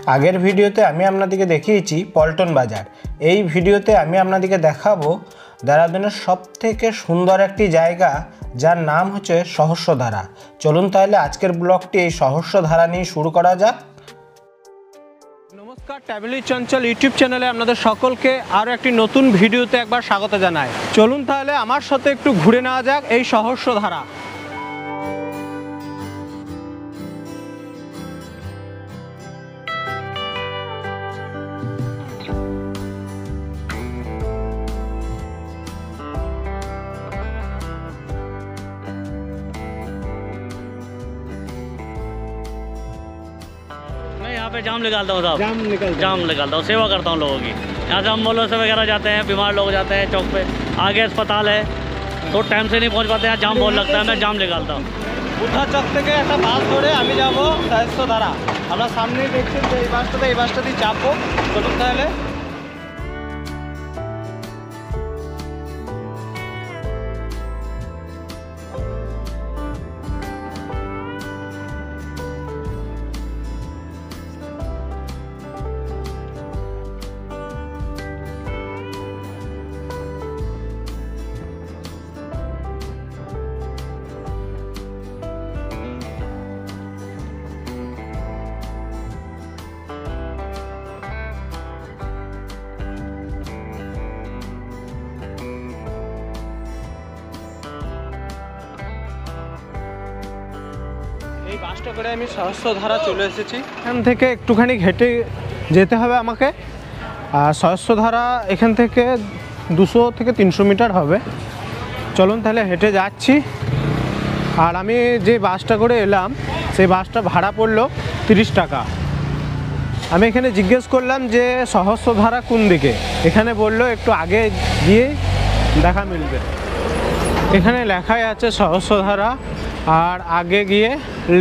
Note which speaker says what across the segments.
Speaker 1: আগের ভিডিওতে আমি আপনাদেরকে দেখিয়েছি পল্টন বাজার। এই ভিডিওতে আমি আপনাদেরকে দেখাবো দেরাদুনের সবথেকে সুন্দর একটি জায়গা, যার নাম হচ্ছে সহস্রধারা। চলুন তাহলে আজকের ব্লগটি এই সহস্রধারা নিয়ে শুরু করা যাক। নমস্কার, ট্রাভেল উইথ চঞ্চল ইউটিউব চ্যানেলে আপনাদের সকলকে আরও একটি নতুন ভিডিওতে একবার স্বাগত জানাই। চলুন তাহলে আমার সাথে একটু ঘুরে নেওয়া যাক এই সহস্রধারা।
Speaker 2: यहाँ पे जाम निकालता हूँ साहब, जाम निकालता हूँ, सेवा करता हूँ लोगों की। यहाँ से हम मोलों से वगैरह जाते हैं, बीमार लोग जाते हैं चौक पे, आगे अस्पताल है तो टाइम से नहीं पहुँच पाते हैं, जाम बहुत लगता है, मैं जाम निकालता हूँ।
Speaker 1: বুদ্ধা চক থেকে একটা বাস ধরে আমি যাব সহস্রধারা। আমরা সামনেই দেখছেন যে এই বাসটা দিয়ে চাপবো। চলুন তাহলে। এই বাসটা করে আমি সহস্রধারা চলে এসেছি। এখান থেকে একটুখানি হেঁটে যেতে হবে আমাকে। আর সহস্রধারা এখান থেকে 200 থেকে 300 মিটার হবে। চলুন তাহলে হেঁটে যাচ্ছি। আর আমি যে বাসটা করে এলাম সেই বাসটা ভাড়া পড়লো 30 টাকা। আমি এখানে জিজ্ঞেস করলাম যে সহস্রধারা কোন দিকে, এখানে বললো একটু আগে গিয়ে দেখা মিলবে। এখানে লেখাই আছে সহস্রধারা আর আগে গিয়ে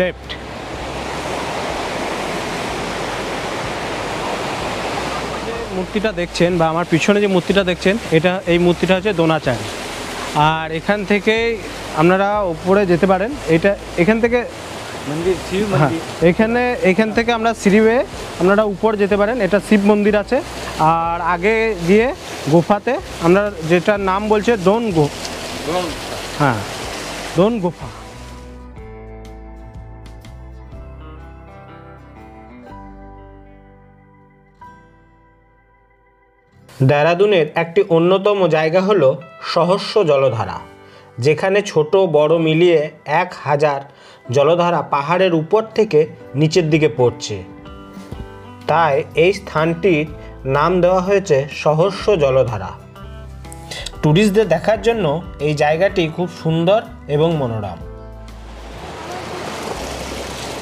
Speaker 1: লেফট। যে মূর্তিটা দেখছেন বা আমার পিছনে যে মূর্তিটা দেখছেন, এই মূর্তিটা হচ্ছে দ্রোণাচার্য। আর এখান থেকে আপনারা উপরে যেতে পারেন। এখান থেকে মন্দির, শিব মন্দির। এখান থেকে আমরা সিঁড়ি বেয়ে আপনারা উপর যেতে পারেন। এটা শিব মন্দির আছে। আর আগে গিয়ে গুফাতে আমরা যেটার নাম বলছে দোন গুফা। দেরাদুনের একটি অন্যতম জায়গা হলো সহস্র জলধারা, যেখানে ছোট বড় মিলিয়ে 1000 জলধারা পাহাড়ের উপর থেকে নিচের দিকে পড়ছে। তাই এই স্থানটির নাম দেওয়া হয়েছে সহস্র জলধারা। ট্যুরিস্টদের দেখার জন্য এই জায়গাটি খুব সুন্দর এবং মনোরম।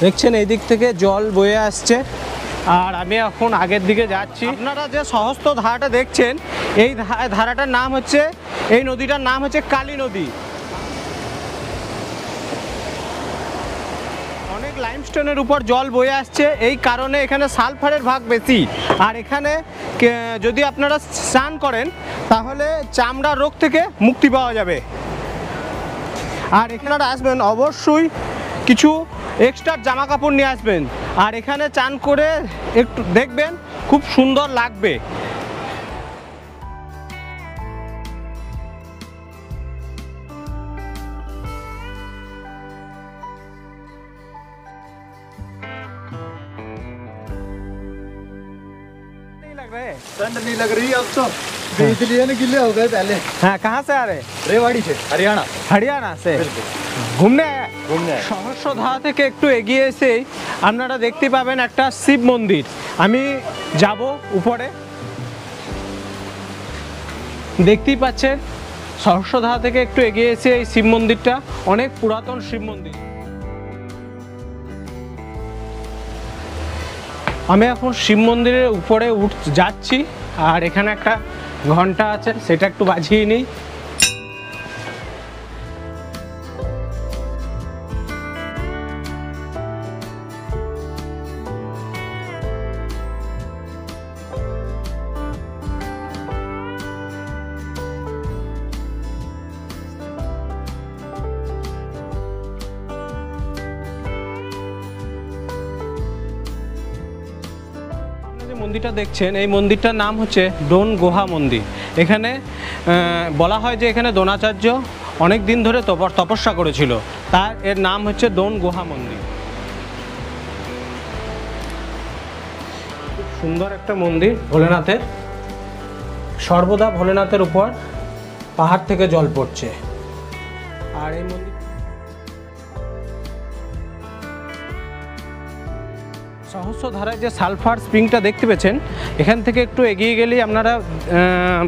Speaker 1: দেখছেন এই দিক থেকে জল বয়ে আসছে আর আমি এখন আগের দিকে যাচ্ছি। আপনারা যে সহস্রধারাটা দেখছেন, এই ধারাটার নাম হচ্ছে, এই নদীটার নাম হচ্ছে কালী নদী। অনেক লাইমস্টোনের উপর জল বয়ে আসছে, এই কারণে এখানে সালফারের ভাগ বেশি। আর এখানে যদি আপনারা স্নান করেন তাহলে চামড়ার রোগ থেকে মুক্তি পাওয়া যাবে। আর এখানে আসবেন অবশ্যই কিছু এক্সট্রা জামা কাপড় নিয়ে আসবেন। আর এখানে চান করে একটু দেখবেন, খুব সুন্দর লাগবে।
Speaker 3: ठंड नहीं लग रही अब तो, इसलिए ना गिले हो गए पहले।
Speaker 1: हाँ, कहाँ से आ रहे?
Speaker 3: रेवाड़ी से,
Speaker 1: हरियाणा से ঘুরতে সহস্রধারা থেকে একটু এগিয়ে এসেই আপনারা দেখতে পাবেন একটা শিব মন্দির। আমি যাব উপরে। দেখতেই পাচ্ছেন সহস্রধারা থেকে একটু এগিয়ে এসে এই শিব মন্দিরটা অনেক পুরাতন শিব মন্দির। আমি এখন শিব মন্দিরের উপরে যাচ্ছি। আর এখানে একটা ঘন্টা আছে, সেটা একটু বাজিয়ে নিই। যে মন্দিরটা দেখছেন এই মন্দিরটার নাম হচ্ছে ডোন গুহা মন্দির। এখানে বলা হয় যে এখানে দ্রোণাচার্য অনেক দিন ধরে তপস্যা করেছিল, তার এর নাম হচ্ছে ডোন গুহা মন্দির। খুব সুন্দর একটা মন্দির ভোলেনাথের, সর্বদা ভোলেনাথের উপর পাহাড় থেকে জল পড়ছে। আর এই মন্দির সহস্রধারায় যে সালফার স্প্রিংটা দেখতে পেয়েছেন, এখান থেকে একটু এগিয়ে গেলেই আপনারা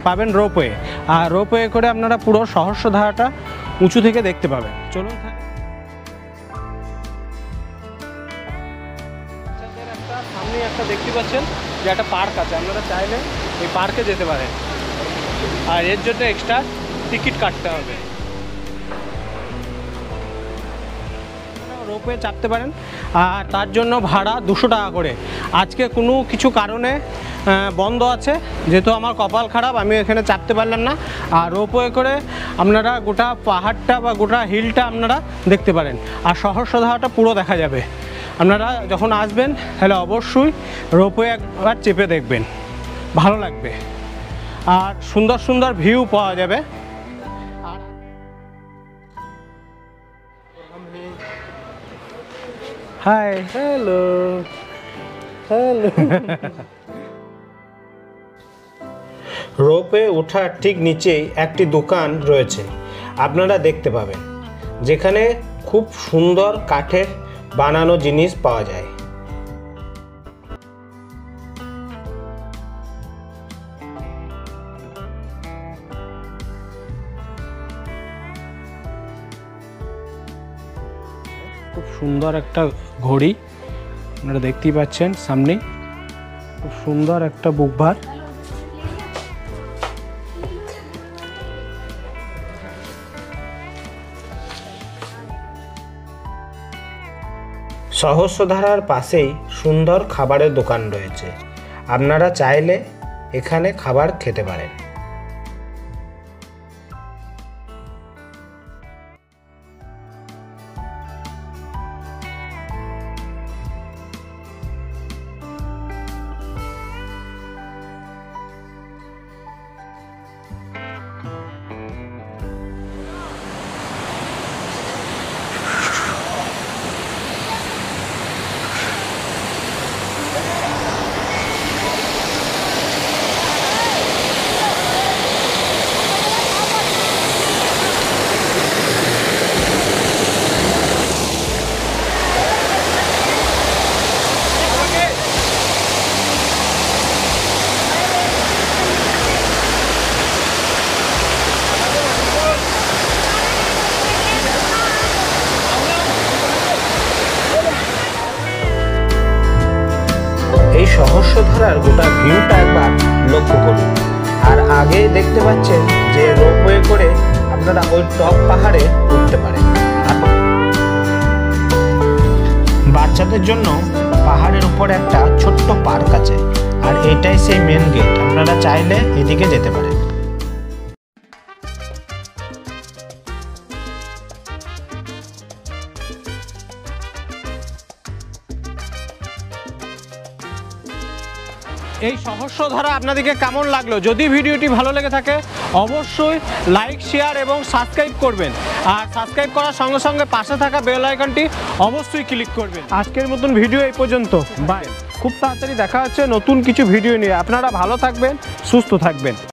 Speaker 1: পাবেন রোপওয়ে, আর রোপওয়ে করে আপনারা পুরো সহস্রধারাটা উঁচু থেকে দেখতে পাবেন। চলুন সামনে একটা দেখতে পাচ্ছেন যে একটা পার্ক আছে, আপনারা চাইলে এই পার্কে যেতে পারেন, আর এর জন্য এক্সট্রা টিকিট কাটতে হবে। রোপওয়ে চাপতে পারেন, আর তার জন্য ভাড়া 200 টাকা করে। আজকে কোনো কিছু কারণে বন্ধ আছে, যেহেতু আমার কপাল খারাপ আমি এখানে চাপতে পারলাম না। আর রোপওয়ে করে আপনারা গোটা পাহাড়টা বা গোটা হিলটা আপনারা দেখতে পারেন, আর সহস্রধারাটা পুরো দেখা যাবে। আপনারা যখন আসবেন তাহলে অবশ্যই রোপওয়ে একবার চেপে দেখবেন, ভালো লাগবে, আর সুন্দর সুন্দর ভিউ পাওয়া যাবে। High, hello hello. রোপে ওঠার ঠিক নিচেই একটি দোকান রয়েছে, আপনারা দেখতে পাবেন, যেখানে খুব সুন্দর কাঠের বানানো জিনিস পাওয়া যায়। খুব সুন্দর একটা ঘড়ি আপনারা দেখতেই পাচ্ছেন সামনে, খুব সুন্দর একটা বুকভার। সহস্রধারার পাশেই সুন্দর খাবারের দোকান রয়েছে, আপনারা চাইলে এখানে খাবার খেতে পারেন। এই সহস্রধারার গোটা ভিউটা একবার লক্ষ্য করুন, আর আগে দেখতে পাচ্ছেন যে রোপওয়ে করে আপনারা ওই টপ পাহাড়ে উঠতে পারেন। বাচ্চাদের জন্য পাহাড়ের উপরে একটা ছোট্ট পার্ক আছে, আর এটাই সেই মেন গেট, আপনারা চাইলে এদিকে যেতে পারেন। এই সহস্রধারা আপনাদেরকে কেমন লাগলো? যদি ভিডিওটি ভালো লেগে থাকে অবশ্যই লাইক, শেয়ার এবং সাবস্ক্রাইব করবেন, আর সাবস্ক্রাইব করার সঙ্গে সঙ্গে পাশে থাকা বেল আইকনটি অবশ্যই ক্লিক করবেন। আজকের মতন ভিডিও এই পর্যন্ত, বাই। খুব তাড়াতাড়ি দেখা হচ্ছে নতুন কিছু ভিডিও নিয়ে। আপনারা ভালো থাকবেন, সুস্থ থাকবেন।